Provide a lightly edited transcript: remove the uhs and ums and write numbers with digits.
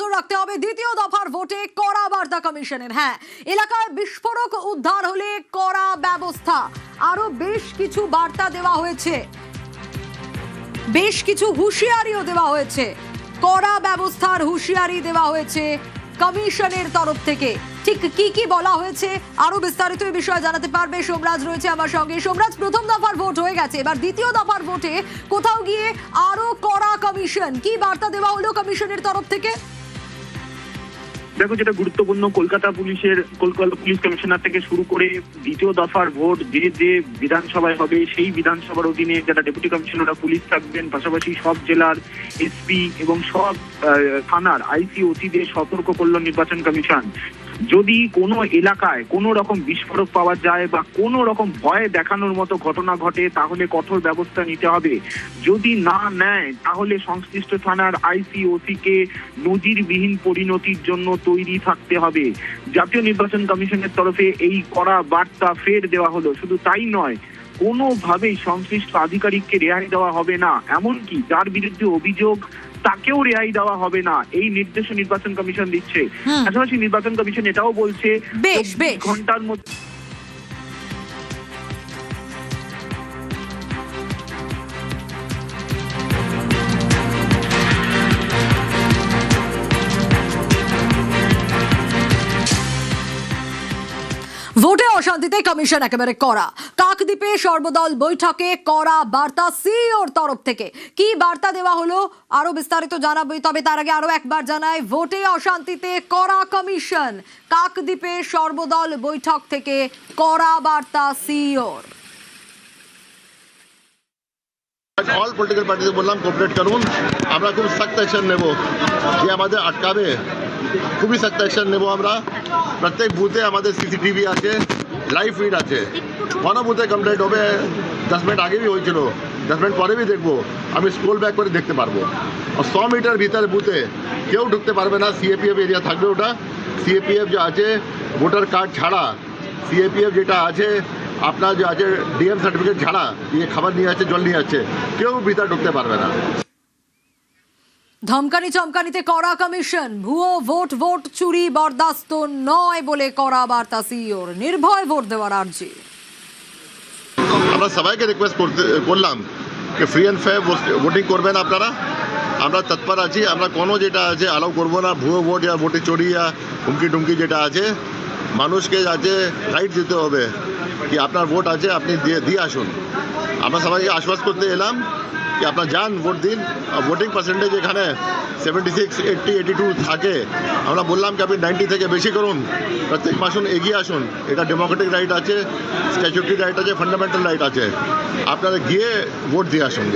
নজর রাখতে হবে দ্বিতীয় দফার ভোটে কড়া বার্তা কমিশনের। হ্যাঁ, এলাকায় বিস্ফোরক উদ্ধার হলে কড়া ব্যবস্থা। আরো বেশ কিছু বার্তা দেওয়া হয়েছে, বেশ কিছু হুঁশিয়ারিও দেওয়া হয়েছে। কড়া ব্যবস্থার হুঁশিয়ারি দেওয়া হয়েছে কমিশনের তরফ থেকে। ঠিক কি কি বলা হয়েছে আরো বিস্তারিত এই বিষয়ে জানাতে পারবে সোমরাজ রয়েছে আমার সঙ্গে। সোমরাজ, প্রথম দফার ভোট হয়ে গেছে, এবার দ্বিতীয় দফার ভোটে কোথাও গিয়ে আরো কড়া কমিশন, কি বার্তা দেওয়া হলো কমিশনের তরফ থেকে? দেখো, যেটা গুরুত্বপূর্ণ, কলকাতা পুলিশ কমিশনার থেকে শুরু করে দ্বিতীয় দফার ভোট যে বিধানসভায় হবে সেই বিধানসভার অধীনে যারা ডেপুটি কমিশনাররা পুলিশ থাকবেন, পাশাপাশি সব জেলার এসপি এবং সব থানার আইসি ওসিদের সতর্ক করল নির্বাচন কমিশন। যদি কোনো এলাকায় কোনো রকম বিস্ফোরক পাওয়া যায় বা কোনো রকম ভয় দেখানোর মতো ঘটনা ঘটে তাহলে কঠোর ব্যবস্থা নিতে হবে। যদি না নেয় তাহলে সংশ্লিষ্ট থানার আইসি ওসি কে নজিরবিহীন পরিণতির জন্য তৈরি থাকতে হবে। জাতীয় নির্বাচন কমিশনের তরফে এই কড়া বার্তা ফের দেওয়া হলো। শুধু তাই নয়, কোনোভাবেই সংশ্লিষ্ট আধিকারিককে রেহাই দেওয়া হবে না, এমনকি যার বিরুদ্ধে অভিযোগ তাকেও রেহাই দেওয়া হবে না, এই নির্দেশ নির্বাচন কমিশন দিচ্ছে। পাশাপাশি নির্বাচন কমিশন এটাও বলছে বেশ ঘন্টার মধ্যে ভোটে অশান্তিতে কমিশন একেবারে কড়া। কাকদ্বীপে সর্বদল বৈঠকে কড়া বার্তা সিইওর তরফ থেকে। কি বার্তা দেওয়া হলো আরো বিস্তারিত জানাবো, তবে তার আগে আরো একবার জানাই, ভোটে অশান্তিতে কড়া কমিশন। কাকদ্বীপে সর্বদল বৈঠক থেকে কড়া বার্তা সিইওর। অল পলিটিক্যাল পার্টিকে বললাম কোঅপারেট করুন, আমরা খুব সখ্ত অ্যাকশন নেব, যে আমাদের আটকাবে খুবই সখ্ত অ্যাকশন নেব আমরা। প্রত্যেক বুথে আমাদের সিসিটিভি আছে, লাইভ ফিড আছে, কোনো বুথে কমপ্লেন্ট হবে 10 মিনিট আগে হয়েছিল, 10 মিনিট পরে দেখবো, আমি স্ক্রোল ব্যাক করে দেখতে পারবো। আর 100 মিটার ভিতরে বুথে কেউ ঢুকতে পারবে না, সিএপিএফ এরিয়া থাকবে। ওটা সিএপিএফ যে আছে ভোটার কার্ড ছাড়া, সিএপিএফ যেটা আছে আপনার যে আছে ডিএম সার্টিফিকেট ছাড়া, দিয়ে খাবার নিয়ে আছে, জল নিয়ে আছে, কেউ ভিতরে ঢুকতে পারবে না। ধমকানি চমকানিতে কড়া কমিশন। ভুয়ো ভোট চুরি বরদাস্ত নয় বলে কড়া বার্তা সিইওর। নির্ভয় ভোট দেওয়ার আর্জি। আমরা সবাইকে রিকোয়েস্ট করলাম যে ফ্রি অ্যান্ড ফেয়ার ভোটিং করবেন আপনারা। আমরা তৎপর আছি, আমরা কোনো যেটা আছে অ্যালাউ করবো না, ভুয়ো ভোট या ভোটে চুরি या হুমকি টুমকি যেটা আছে। মানুষকে আছে রাইট দিতে হবে কি আপনার ভোট আছে আপনি দিয়ে আসুন। আমরা সবাইকে আশ্বাস করতে এলাম কি আপনার যান ভোট দিন। ভোটিং পার্সেন্টেজ এখানে 76, 80, 82 থাকে। আমরা বললাম কি আপনি 90 থেকে বেশি করুন, প্রত্যেক আসুন, এগিয়ে আসুন। এটা ডেমোক্রেটিক রাইট আছে, স্ট্যাচুটারি রাইট আছে, ফান্ডামেন্টাল রাইট আছে। আপনারা গিয়ে ভোট দিয়ে আসুন।